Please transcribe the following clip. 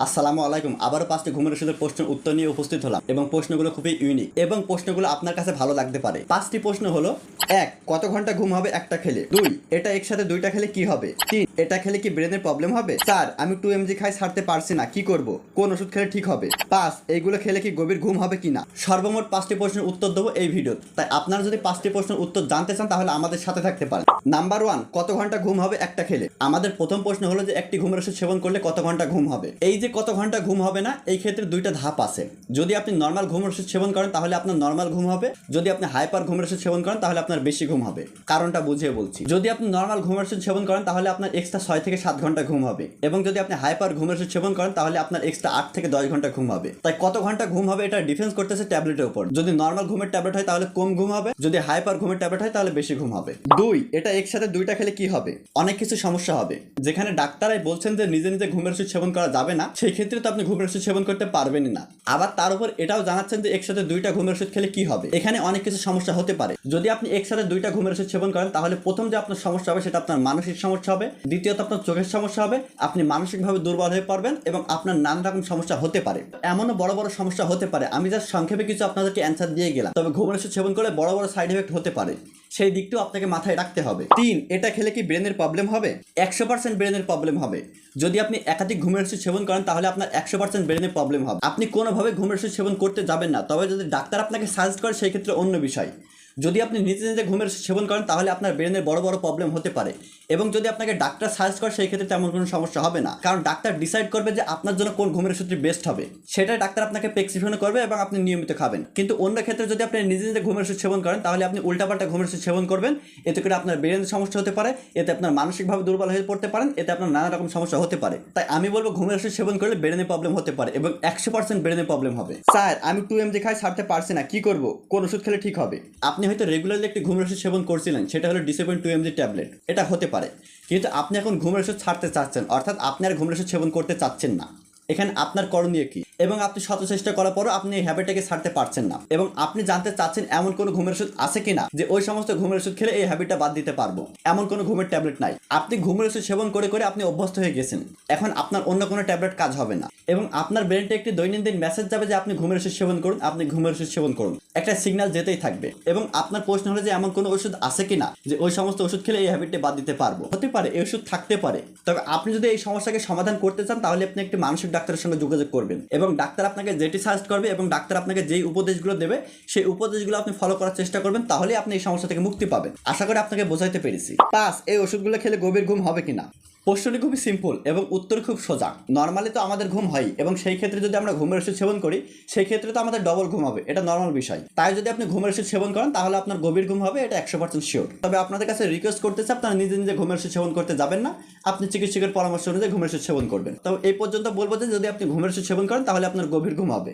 আসসালামু আলাইকুম। আবারও 5টি ঘুমের ওষুধের প্রশ্নের উত্তর নিয়ে উপস্থিত হলাম এবং প্রশ্নগুলো খুবই ইউনিক এবং প্রশ্নগুলো আপনার কাছে ভালো লাগতে পারে। 5টি প্রশ্ন হলো: 1. কত ঘন্টা ঘুম হবে একটা খেলে? 2. এটা একসাথে দুইটা খেলে কি হবে? 3. এটা খেলে কি ব্রেনের প্রবলেম হবে? 4. আমি 2 mg খাই ছাড়তে পারছি না, কি করব? কোন ওষুধ খেলে ঠিক হবে? 5. এইগুলো খেলে কি গভীর ঘুম হবে কিনা? সর্বমোট 5টি প্রশ্নের উত্তর দেবো এই ভিডিও। তাই আপনারা যদি 5টি প্রশ্নের উত্তর জানতে চান তাহলে আমাদের সাথে থাকতে পারেন। নাম্বার 1, কত ঘন্টা ঘুম হবে একটা খেলে? আমাদের প্রথম প্রশ্ন হলো যে একটি ঘুমের ওষুধ সেবন করলে কত ঘন্টা ঘুম হবে। এই যে কত ঘন্টা ঘুম হবে না, এই ক্ষেত্রে দুইটা ধাপ আছে। যদি আপনি নর্মাল ঘুমের ওষুধ সেবন করেন তাহলে আপনার নর্মাল ঘুম হবে, যদি আপনি হাইপার ঘুমের ওষুধ সেবন করেন তাহলে আপনার বেশি ঘুম হবে। কারণটা বুঝিয়ে বলছি। যদি আপনি নর্মাল ঘুমের ওষুধ সেবন করেন তাহলে আপনার এক্সট্রা 6 থেকে 7 ঘন্টা ঘুম হবে, এবং যদি আপনি হাইপার ঘুমের ওষুধ সেবন করেন তাহলে আপনার এক্সট্রা 8 থেকে 10 ঘন্টা ঘুম হবে। তাই কত ঘন্টা ঘুম হবে এটা ডিফেন্স করতেছে ট্যাবলেটের উপর। যদি নর্মাল ঘুমের ট্যাবলেট হয় তাহলে কম ঘুম হবে, যদি হাইপার ঘুমের ট্যাবলেট হয় তাহলে বেশি ঘুম হবে। 2, এটা একসাথে দুইটা খেলে কি হবে? অনেক কিছু সমস্যা হবে। যেখানে ডাক্তারাই বলছেন যে নিজে নিজে ঘুমের ওষুধ সেবন করা যাবে না, সেই ক্ষেত্রে তো আপনি ঘুমের ওষুধ সেবন করতে পারবেনই না। আবার তার উপর এটাও জানাচ্ছেন যে একসাথে দুইটা ঘুমের ওষুধ খেলে কি হবে। এখানে অনেক কিছু সমস্যা হতে পারে। যদি আপনি একসাথে দুইটা ঘুমের ওষুধ সেবন করেন তাহলে প্রথম যে আপনার সমস্যা হবে সেটা আপনার মানসিক সমস্যা হবে, দ্বিতীয়ত আপনার চোখের সমস্যা হবে, আপনি মানসিকভাবে দুর্বল হয়ে পড়বেন এবং আপনার নানা রকম সমস্যা হতে পারে। এমনও বড় বড় সমস্যা হতে পারে, আমি জাস্ট সংক্ষেপে কিছু আপনাদেরকে অ্যান্সার দিয়ে গেলাম। তবে ঘুমের ওষুধ সেবন করলে বড় বড় সাইড এফেক্ট হতে পারে, সেই দিকটিও আপনাকে মাথায় রাখতে হবে। 3, এটা খেলে কি ব্রেনের প্রবলেম হবে? 100% ব্রেনের প্রবলেম হবে। যদি আপনি একাধিক ঘুমের ওষুধ সেবন করেন তাহলে আপনার 100% ব্রেনের প্রবলেম হবে। আপনি কোনোভাবে ঘুমের ওষুধ সেবন করতে যাবেন না, তবে যদি ডাক্তার আপনাকে সাজেস্ট করে সেই ক্ষেত্রে অন্য বিষয়। যদি আপনি নিজে নিজে ঘুমের ওষুধ সেবন করেন তাহলে আপনার ব্রেনের বড় বড় প্রবলেম হতে পারে, এবং যদি আপনাকে ডাক্তার সাজেস্ট করে সেই ক্ষেত্রে তেমন কোনো সমস্যা হবে না, কারণ ডাক্তার ডিসাইড করবে যে আপনার জন্য কোন ঘুমের ওষুধটি বেস্ট হবে। সেটা ডাক্তার আপনাকে প্রেসক্রিপশন করবে এবং আপনি নিয়মিত খাবেন। কিন্তু অন্য ক্ষেত্রে যদি আপনি নিজে নিজে ঘুমের ওষুধ সেবন করেন তাহলে আপনি উল্টাপাল্টা ঘুমের ওষুধ সেবন করবেন, এতে করে আপনার ব্রেনের সমস্যা হতে পারে, এতে আপনার মানসিকভাবে দুর্বল হয়ে পড়তে পারেন, এতে আপনার নানা রকম সমস্যা হতে পারে। তাই আমি বলবো ঘুমের ওষুধ সেবন করলে ব্রেনের প্রবলেম হতে পারে এবং 100% ব্রেনের প্রবলেম হবে। স্যার, আমি 2 mg খাই ছাড়তে পারছি না, কি করব? কোন ওষুধ খেলে ঠিক হবে? আপনি হয়তো রেগুলারলি একটি ঘুমের ওষুধ সেবন করছিলেন, সেটা হলো ডিসেবন 2 mg ট্যাবলেট। এটা হতে পারে, কিন্তু আপনি এখন ঘুমের ওষুধ ছাড়তে চাচ্ছেন, অর্থাৎ আপনি আর ঘুমের ওষুধ সেবন করতে চাচ্ছেন না। এখানে আপনার করণীয় কি? এবং আপনি শত চেষ্টা করার পরও আপনি এই হ্যাবিটটাকে ছাড়তে পারছেন না, এবং আপনি জানতে চাচ্ছেন এমন কোনো ঘুমের ওষুধ আছে কিনা যে ওই সমস্ত ঘুমের ওষুধ খেলে এই হ্যাবিটটা বাদ দিতে পারবো। এমন কোনো ঘুমের ট্যাবলেট নাই। আপনি ঘুমের ওষুধ সেবন করে করে আপনি অভ্যস্ত হয়ে গেছেন, এখন আপনার অন্য কোনো ট্যাবলেট কাজ হবে না, এবং আপনার ব্রেনটা একটি দৈনন্দিন মেসেজ যাবে যে আপনি ঘুমের ওষুধ সেবন করুন, আপনি ঘুমের ওষুধ সেবন করুন, একটা সিগন্যাল যেতেই থাকবে। এবং আপনার প্রশ্ন হলো যে এমন কোনো ওষুধ আছে কিনা যে ওই সমস্ত ওষুধ খেলে এই হ্যাবিটটা বাদ দিতে পারবো। হতে পারে এই ওষুধ থাকতে পারে, তবে আপনি যদি এই সমস্যাকে সমাধান করতে চান তাহলে আপনি একটি মানসিক ডাক্তারের সঙ্গে যোগাযোগ করবেন, এবং ডাক্তার আপনাকে যেটি সাজেস্ট করবে এবং ডাক্তার আপনাকে যেই উপদেশগুলো দেবে সেই উপদেশগুলো আপনি ফলো করার চেষ্টা করবেন, তাহলে আপনি এই সমস্যা থেকে মুক্তি পাবেন। আশা করি আপনাকে বোঝাইতে পেরেছি। 5, এই ওষুধগুলো খেলে গভীর ঘুম হবে কিনা? প্রশ্নটি খুবই সিম্পল এবং উত্তর খুব সোজা। নর্মালি তো আমাদের ঘুম হয়, এবং সেই ক্ষেত্রে যদি আমরা ঘুমের ওষুধ সেবন করি সেই ক্ষেত্রে তো আমাদের ডবল ঘুম হবে, এটা নর্মাল বিষয়। তাই যদি আপনি ঘুমের ওষুধ সেবন করেন তাহলে আপনার গভীর ঘুম হবে, এটা 100% শিওর। তবে আপনাদের কাছে রিকোয়েস্ট করতেছে আপনারা নিজে নিজে ঘুমের ওষুধ সেবন করতে যাবেন না, আপনি চিকিৎসকের পরামর্শ অনুযায়ী ঘুমের ওষুধ সেবন করবেন। তবে এই পর্যন্ত বলবো যে যদি আপনি ঘুমের ওষুধ সেবন করেন তাহলে আপনার গভীর ঘুম হবে।